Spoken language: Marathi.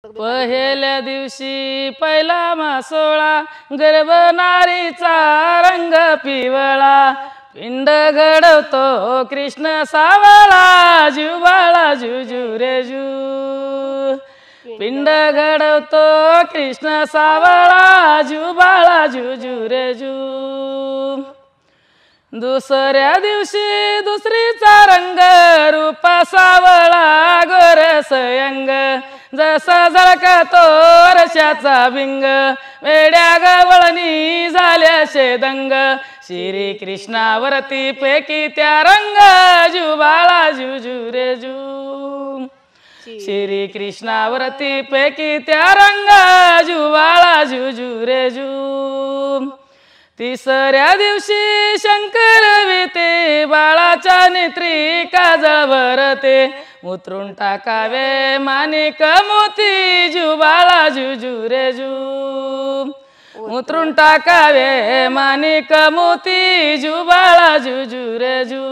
पहिल्या दिवशी पहिला मासोळा गर्भ नारीचा रंग पिवळा पिंड घडवतो कृष्ण सावळा जुबाळा जुजू रे जू पिंड घडवतो कृष्ण सावळा जुबाळा जुजू रे जू दुसऱ्या दिवशी दुसरीचा रंग रूप सावळा गोरस अंग जसा झळकतो रशाचा भिंग वेड्या गवळणी झाल्या शेदंग श्री कृष्णावरती पैकी त्या रंग जुबाळा जुजू रे जू श्री कृष्णावरती पैकी त्या रंग जुबाळा जुजू रे जू तिसऱ्या दिवशी शंकर विते बाळाच्या नेत्री काजळ भरते उतरून टाकावे माणिक मोती जुबाळा जुजू रे जू उतरून टाकावे माणिक मोती जुबाळा जुजू रे जू